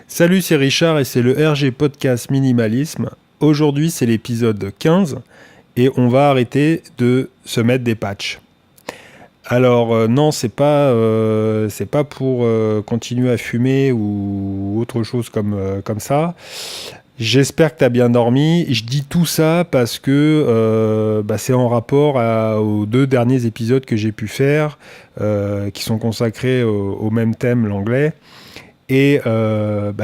Salut, c'est Richard et c'est le RG Podcast Minimalisme. Aujourd'hui, c'est l'épisode 15 et on va arrêter de se mettre des patchs. Alors non, c'est pas pour continuer à fumer ou autre chose comme ça. J'espère que tu as bien dormi. Je dis tout ça parce que c'est en rapport aux deux derniers épisodes que j'ai pu faire, qui sont consacrés au même thème, l'anglais. Et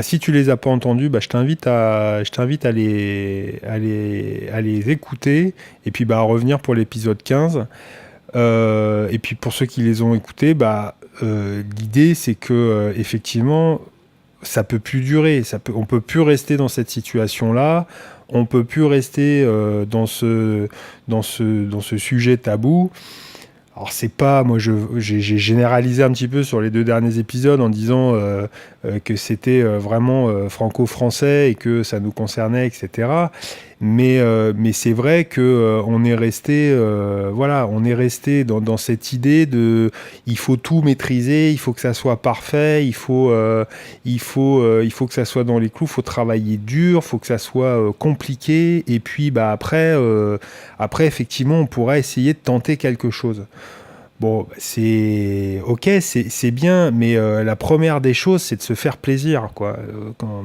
si tu les as pas entendus, je t'invite à les écouter et puis à revenir pour l'épisode 15. Et puis pour ceux qui les ont écoutés, l'idée c'est que effectivement ça peut plus durer, on peut plus rester dans cette situation-là, on peut plus rester dans ce sujet tabou. Alors c'est pas, moi j'ai généralisé un petit peu sur les deux derniers épisodes en disant que c'était vraiment franco-français et que ça nous concernait, etc. Mais c'est vrai que on est resté, on est resté dans cette idée de, il faut tout maîtriser, il faut que ça soit parfait, il faut que ça soit dans les clous, il faut travailler dur, il faut que ça soit compliqué. Et puis après effectivement, on pourra essayer de tenter quelque chose. Bon, c'est ok, c'est bien, mais la première des choses, c'est de se faire plaisir, quoi.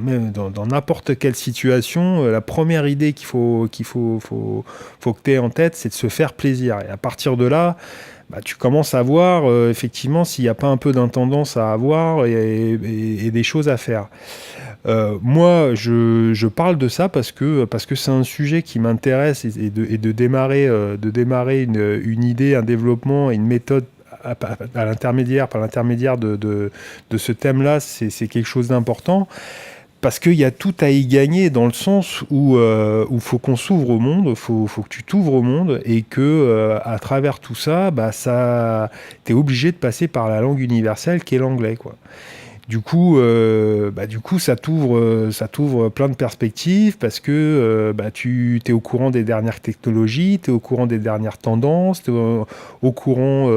Même dans n'importe quelle situation, la première idée faut que tu aies en tête, c'est de se faire plaisir. Et à partir de là, tu commences à voir effectivement s'il n'y a pas un peu d'intendance à avoir et des choses à faire. Moi, je parle de ça parce que c'est un sujet qui m'intéresse et de démarrer une idée, un développement et une méthode par l'intermédiaire de ce thème-là, c'est quelque chose d'important. Parce qu'il y a tout à y gagner dans le sens où faut qu'on s'ouvre au monde, faut que tu t'ouvres au monde et que à travers tout ça, t'es obligé de passer par la langue universelle qui est l'anglais, quoi. Du coup, ça t'ouvre plein de perspectives parce que tu es au courant des dernières technologies, tu es au courant des dernières tendances, tu es au courant,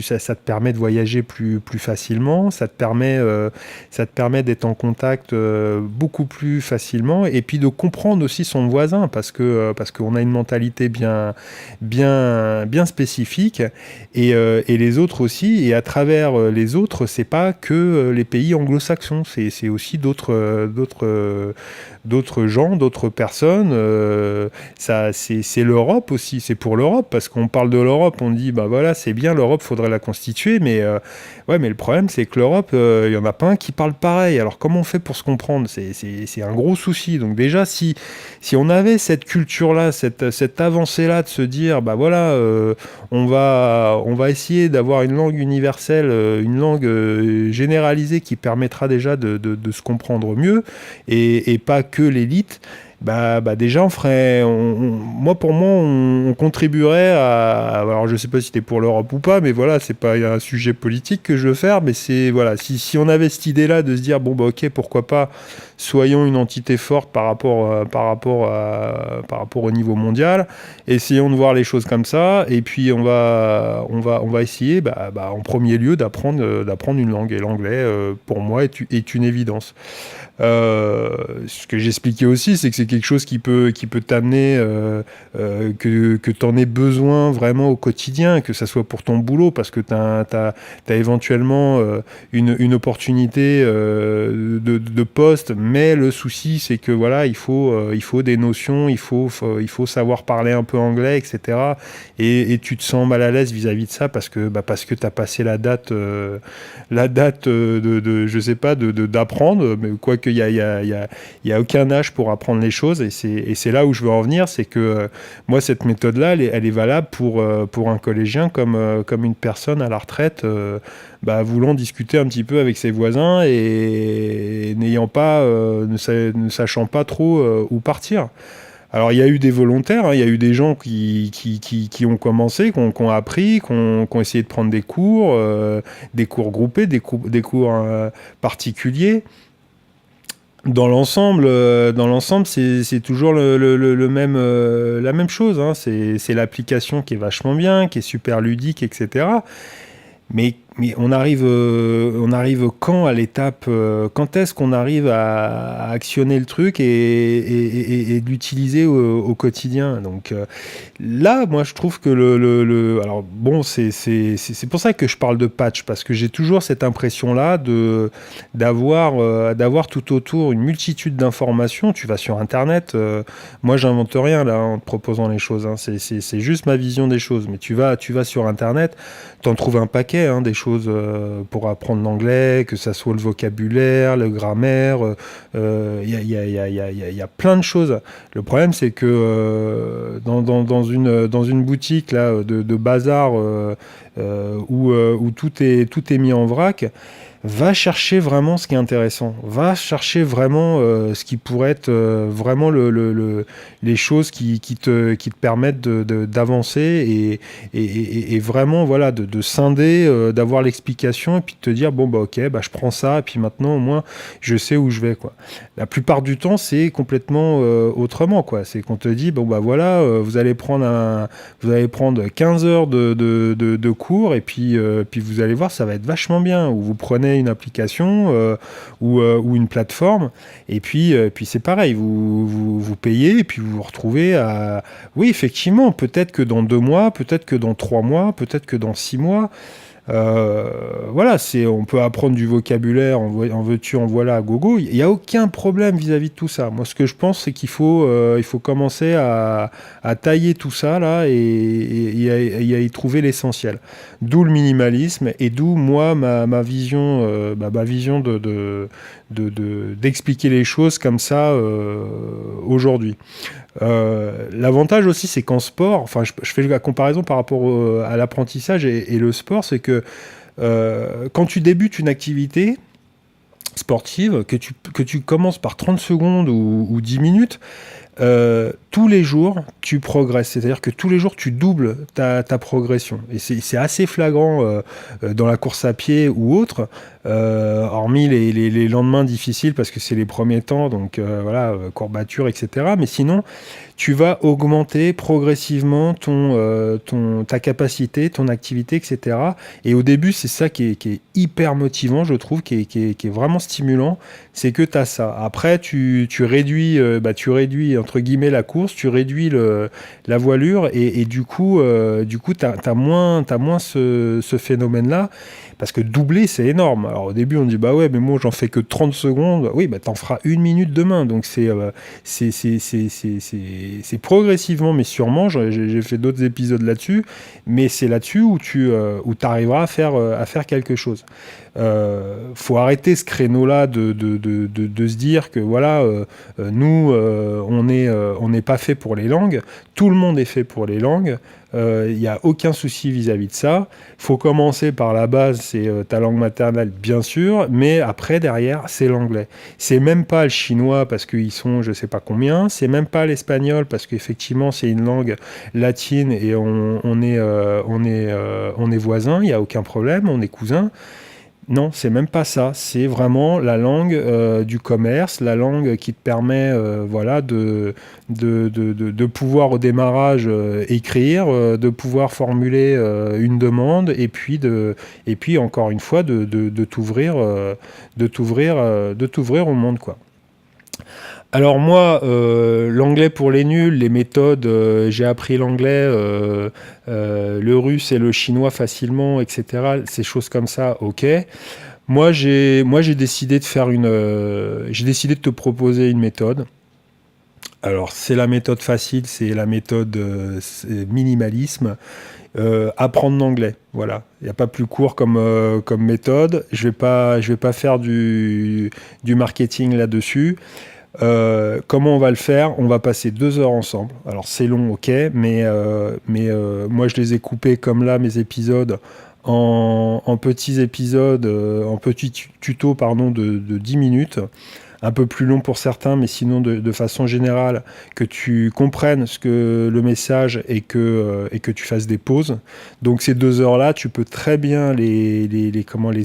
ça te permet de voyager plus facilement, ça te permet d'être en contact beaucoup plus facilement et puis de comprendre aussi son voisin parce qu'on a une mentalité bien spécifique et les autres aussi, et à travers les autres, c'est pas que les pays anglo-saxons, c'est aussi d'autres gens, d'autres personnes. C'est l'Europe aussi, c'est pour l'Europe, parce qu'on parle de l'Europe, on dit c'est bien, l'Europe, faudrait la constituer, mais le problème c'est que l'Europe, il y en a pas un qui parle pareil. Alors comment on fait pour se comprendre? C'est un gros souci. Donc déjà, si on avait cette culture-là, cette avancée-là de se dire on va essayer d'avoir une langue universelle, une langue généralisée qui permettra déjà de se comprendre mieux et pas que l'élite. Déjà pour moi on contribuerait alors je sais pas si c'était pour l'Europe ou pas, mais voilà, c'est pas un sujet politique que je veux faire, mais c'est voilà, si on avait cette idée là de se dire ok, pourquoi pas, soyons une entité forte par rapport au niveau mondial, essayons de voir les choses comme ça, et puis on va essayer en premier lieu d'apprendre une langue, et l'anglais pour moi est une évidence. Ce que j'expliquais aussi, c'est que c'est quelque chose qui peut t'amener, que tu en aies besoin vraiment au quotidien, que ça soit pour ton boulot, parce que tu as éventuellement une opportunité de poste, mais le souci c'est que voilà, il faut des notions, il faut savoir parler un peu anglais, etc. Et tu te sens mal à l'aise vis-à-vis de ça parce que tu as passé la date de je sais pas, d'apprendre, mais quoique il y a aucun âge pour apprendre les choses, et c'est là où je veux en venir, c'est que moi cette méthode là elle est valable pour un collégien comme une personne à la retraite voulant discuter un petit peu avec ses voisins et n'ayant pas ne sachant pas trop où partir. Alors il y a eu des volontaires, hein, il y a eu des gens qui ont commencé, qui ont appris, qui ont essayé de prendre des cours groupés, des cours particuliers. Dans l'ensemble, c'est toujours le même, la même chose, hein. C'est l'application qui est vachement bien, qui est super ludique, etc. Mais mais on arrive quand à l'étape, quand est-ce qu'on arrive à actionner le truc et de l'utiliser au quotidien? Donc là, moi, je trouve que alors bon, c'est pour ça que je parle de patch, parce que j'ai toujours cette impression-là d'avoir tout autour une multitude d'informations. Tu vas sur Internet, moi, j'invente rien là en te proposant les choses, hein. C'est juste ma vision des choses. Mais tu vas sur Internet, t'en trouves un paquet, hein, des choses pour apprendre l'anglais, que ça soit le vocabulaire, le grammaire. Il y a plein de choses. Le problème, c'est que dans une boutique là, de bazar où tout est mis en vrac, va chercher vraiment ce qui est intéressant. Va chercher vraiment ce qui pourrait être vraiment les choses qui te permettent d'avancer et vraiment voilà, de scinder, d'avoir l'explication et puis de te dire bon bah ok, bah je prends ça et puis maintenant au moins je sais où je vais, quoi. La plupart du temps c'est complètement autrement, quoi. C'est qu'on te dit bon bah voilà, vous allez prendre 15 heures de cours et puis vous allez voir, ça va être vachement bien. Ou vous prenez une application ou une plateforme et puis c'est pareil, vous payez et puis vous vous retrouvez à... Oui, effectivement, peut-être que dans 2 mois, peut-être que dans 3 mois, peut-être que dans 6 mois, voilà, on peut apprendre du vocabulaire, en veux-tu, en voilà, à gogo. Il n'y a aucun problème vis-à-vis de tout ça. Moi, ce que je pense, c'est qu'il faut commencer à tailler tout ça, là, et à y trouver l'essentiel. D'où le minimalisme, et d'où, moi, ma vision, ma vision d'expliquer les choses comme ça aujourd'hui. L'avantage aussi, c'est qu'en sport, enfin, je fais la comparaison par rapport à l'apprentissage et le sport, c'est que quand tu débutes une activité sportive, que tu commences par 30 secondes ou 10 minutes, tous les jours, tu progresses. C'est-à-dire que tous les jours, tu doubles ta progression. Et c'est assez flagrant dans la course à pied ou autre, hormis les lendemains difficiles parce que c'est les premiers temps, donc voilà, courbature, etc. Mais sinon, tu vas augmenter progressivement ta capacité, ton activité, etc. Et au début, c'est ça qui est hyper motivant, je trouve, qui est vraiment stimulant, c'est que tu as ça. Après, tu réduis, entre guillemets la course, tu réduis la voilure et du coup, t'as moins ce phénomène-là. Parce que doubler, c'est énorme. Alors au début, on dit bah ouais, mais moi j'en fais que 30 secondes. Oui, bah t'en feras 1 minute demain. Donc c'est progressivement, mais sûrement. J'ai fait d'autres épisodes là-dessus, mais c'est là-dessus où tu arriveras à faire quelque chose. Faut arrêter ce créneau-là de se dire que voilà, nous, on n'est pas fait pour les langues. Tout le monde est fait pour les langues. Il n'y a aucun souci vis-à-vis de ça. Il faut commencer par la base, c'est ta langue maternelle, bien sûr, mais après, derrière, c'est l'anglais. C'est même pas le chinois parce qu'ils sont je sais pas combien, c'est même pas l'espagnol parce qu'effectivement, c'est une langue latine et on est voisins, il n'y a aucun problème, on est cousins. Non, c'est même pas ça. C'est vraiment la langue du commerce, la langue qui te permet voilà, de pouvoir au démarrage écrire, de pouvoir formuler une demande et puis encore une fois de t'ouvrir au monde, quoi. Alors moi, l'anglais pour les nuls, les méthodes, j'ai appris l'anglais, le russe et le chinois facilement, etc. Ces choses comme ça, ok. J'ai décidé de j'ai décidé de te proposer une méthode. Alors c'est la méthode facile, c'est la méthode c'est minimalisme. Apprendre l'anglais, voilà. Il n'y a pas plus court comme méthode. Je vais pas faire du marketing là-dessus. Comment on va le faire? On va passer 2 heures ensemble. Alors c'est long, ok, mais moi je les ai coupés comme là, mes épisodes, en petits épisodes, en petits tutos pardon, de 10 minutes. un peu plus long pour certains, mais sinon de façon générale, que tu comprennes ce que le message et que tu fasses des pauses. Donc ces 2 heures-là, tu peux très bien les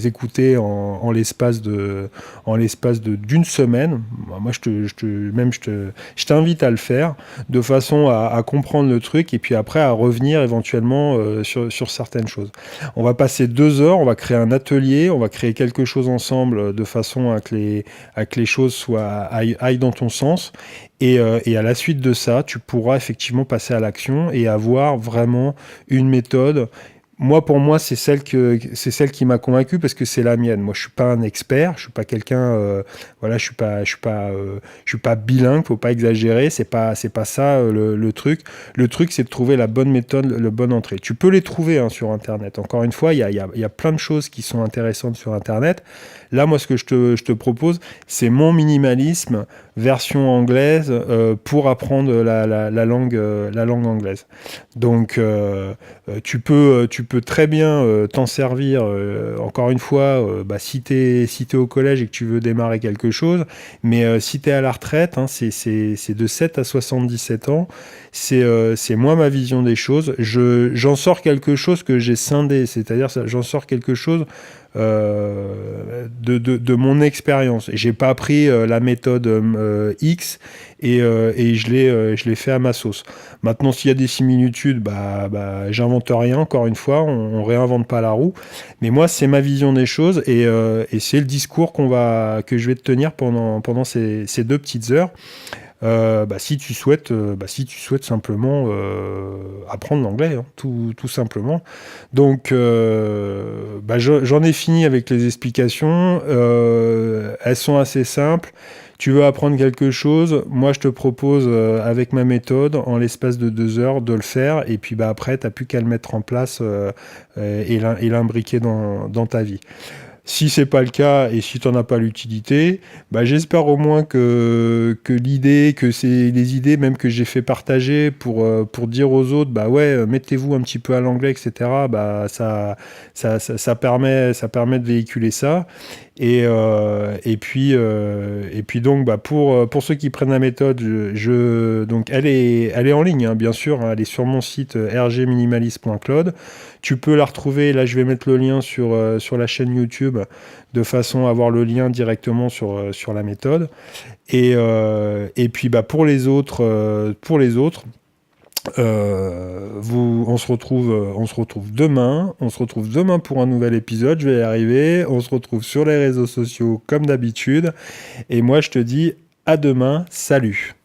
écouter en l'espace d'une semaine. Moi, je t'invite à le faire de façon à comprendre le truc et puis après à revenir éventuellement sur certaines choses. On va passer 2 heures, on va créer un atelier, on va créer quelque chose ensemble de façon à que les choses aillent dans ton sens. Et à la suite de ça, tu pourras effectivement passer à l'action et avoir vraiment une méthode. Pour moi, c'est celle qui m'a convaincu parce que c'est la mienne. Moi, je suis pas un expert, je suis pas quelqu'un, voilà, je suis pas bilingue, faut pas exagérer. C'est pas ça le truc. Le truc, c'est de trouver la bonne méthode, le bon entrée. Tu peux les trouver hein, sur Internet. Encore une fois, il y a plein de choses qui sont intéressantes sur Internet. Là, moi, ce que je te propose, c'est mon minimalisme version anglaise pour apprendre la langue anglaise. Donc, tu peux très bien t'en servir, encore une fois, si t'es au collège et que tu veux démarrer quelque chose, mais si t'es à la retraite, hein, c'est de 7 à 77 ans, c'est moi ma vision des choses. J'en sors quelque chose que j'ai scindé, c'est-à-dire j'en sors quelque chose de mon expérience. Et j'ai pas pris la méthode X et je l'ai fait à ma sauce. Maintenant, s'il y a des similitudes, j'invente rien, encore une fois, on réinvente pas la roue. Mais moi, c'est ma vision des choses et c'est le discours que je vais te tenir pendant ces 2 petites heures. Si tu souhaites simplement apprendre l'anglais, hein, tout simplement. Donc, j'en ai fini avec les explications. Elles sont assez simples. Tu veux apprendre quelque chose, moi je te propose avec ma méthode, en l'espace de 2 heures, de le faire. Et puis après, tu n'as plus qu'à le mettre en place et l'imbriquer dans ta vie. Si c'est pas le cas et si tu n'en as pas l'utilité, j'espère au moins que l'idée, que c'est les idées même que j'ai fait partager pour dire aux autres, mettez-vous un petit peu à l'anglais, etc. Ça permet de véhiculer ça. Et puis donc pour ceux qui prennent la méthode, donc elle est en ligne, hein, bien sûr, hein, elle est sur mon site rgminimalist.cloud. Tu peux la retrouver, là je vais mettre le lien sur la chaîne YouTube de façon à avoir le lien directement sur la méthode. Et puis pour les autres, on se retrouve demain. On se retrouve demain pour un nouvel épisode. Je vais y arriver. On se retrouve sur les réseaux sociaux comme d'habitude. Et moi, je te dis à demain. Salut.